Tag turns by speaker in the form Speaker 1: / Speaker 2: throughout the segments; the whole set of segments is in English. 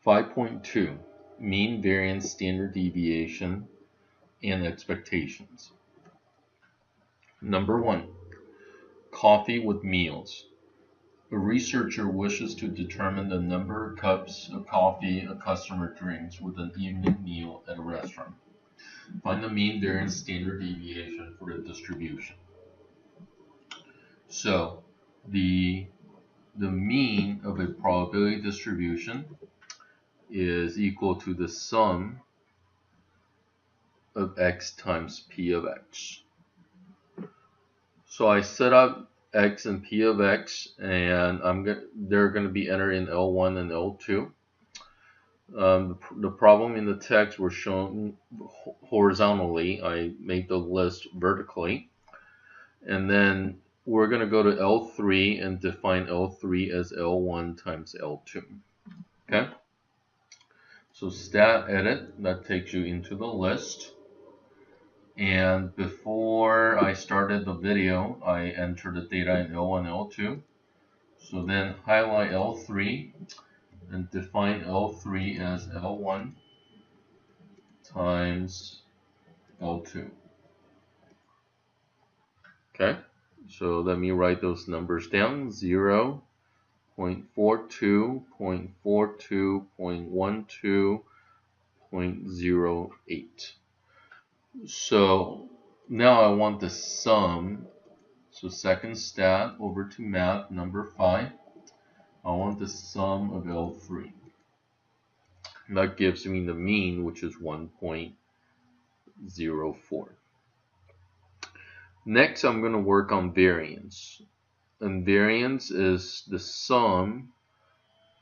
Speaker 1: 5.2 Mean, Variance, Standard Deviation, and Expectations. Number 1. Coffee with meals. A researcher wishes to determine the number of cups of coffee a customer drinks with an evening meal at a restaurant. Find the mean, variance, standard deviation for the distribution. So the mean of a probability distribution is equal to the sum of x times p of x. So I set up x and p of x, and they're going to be entered in L1 and L2. The problem in the text were shown horizontally. I made the list vertically, and then we're going to go to L3 and define L3 as L1 times L2. Okay, so stat edit, that takes you into the list. And before I started the video, I entered the data in L1, L2. So then highlight L3 and define L3 as L1 times L2. Okay, so let me write those numbers down. 0, 0.42, 0.42, 0.12, 0.08. So now I want the sum. So second stat, over to math, number 5. I want the sum of L3. And that gives me the mean, which is 1.04. Next, I'm going to work on variance. And variance is the sum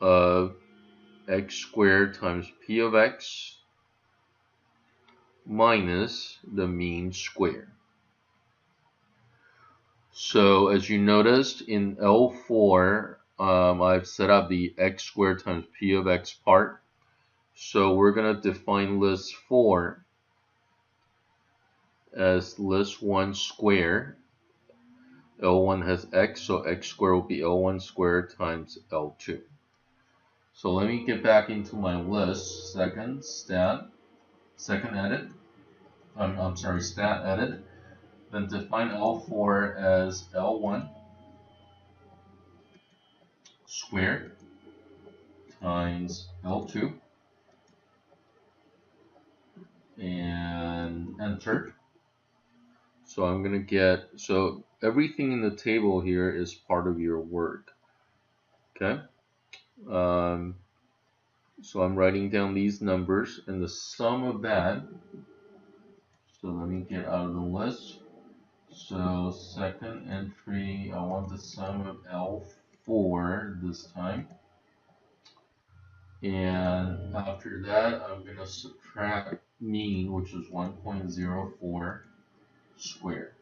Speaker 1: of x squared times p of x minus the mean squared. So as you noticed in L4, I've set up the x squared times p of x part. So we're going to define list 4 as list 1 squared. L1 has x, so x squared will be L1 squared times L2. So let me get back into my list. Second edit. Stat edit. Then define L4 as L1 squared times L2. And enter. So I'm going to get, so everything in the table here is part of your work. Okay. So I'm writing down these numbers and the sum of that. So let me get out of the list. So second entry, I want the sum of L4 this time. And after that, I'm going to subtract mean, which is 1.04 squared.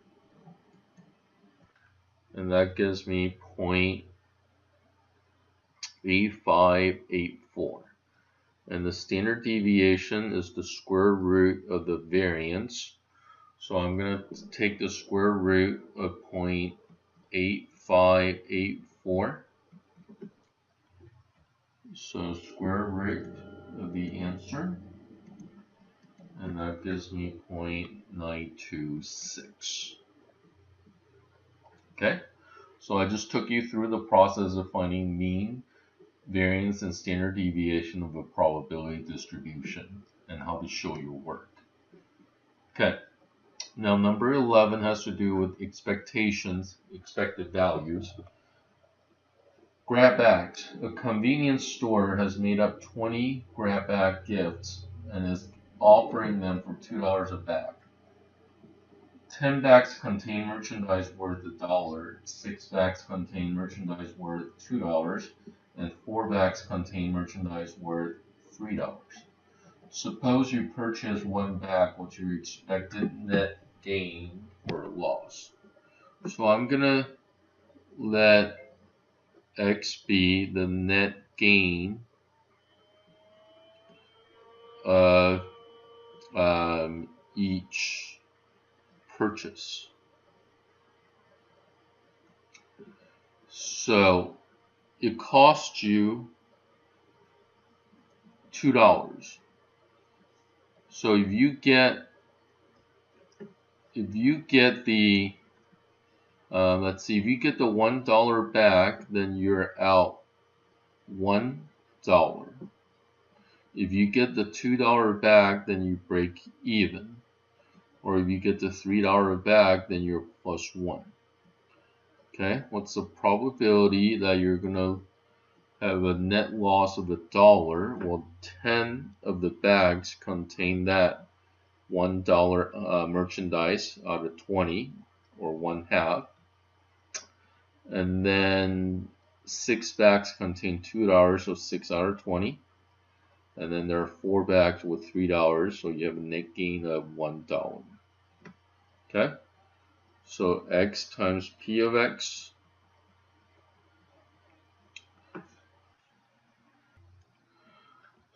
Speaker 1: And that gives me 0.8584. And the standard deviation is the square root of the variance. So I'm going to take the square root of 0.8584. So square root of the answer. And that gives me 0.926. Okay, so I just took you through the process of finding mean, variance, and standard deviation of a probability distribution and how to show your work. Okay, now number 11 has to do with expectations, expected values. Grab bags. A convenience store has made up 20 grab bag gifts and is offering them for $2 a bag. 10 bags contain merchandise worth $1, 6 bags contain merchandise worth $2, and 4 bags contain merchandise worth $3. Suppose you purchase 1 bag, what's your expected net gain or loss? So I'm going to let X be the net gain of each purchase. So it costs you $2. So if you get the let's see, if you get the $1 back, then you're out $1. If you get the $2 back, then you break even. Or if you get the $3 back, then you're +1. Okay, what's the probability that you're gonna have a net loss of $1? Well, 10 of the bags contain that $1 merchandise out of 20, or 1/2. And then 6 bags contain $2, so 6 out of 20. And then there are 4 bags with $3, so you have a net gain of $1. Okay, so x times p of x.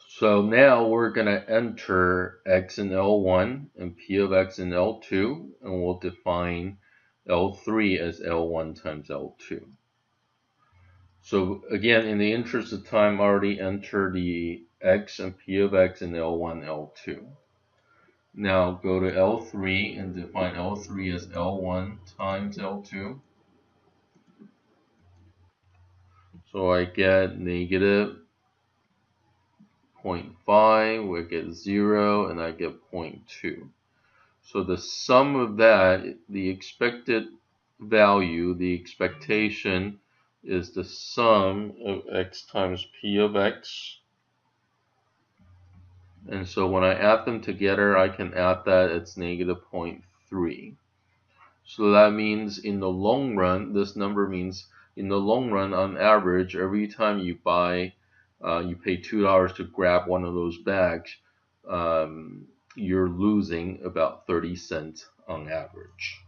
Speaker 1: So now we're going to enter x in L1 and p of x in L2, and we'll define L3 as L1 times L2. So again, in the interest of time, I already entered the x and p of x in L1, L2. Now go to L3 and define L3 as L1 times L2. So I get negative 0.5, we get 0, and I get 0.2. So the sum of that, the expected value, the expectation, is the sum of x times p of x. And so when I add them together, I can add that it's negative 0.3. So that means in the long run, this number means in the long run, on average, every time you buy, you pay $2 to grab one of those bags, you're losing about 30 cents on average.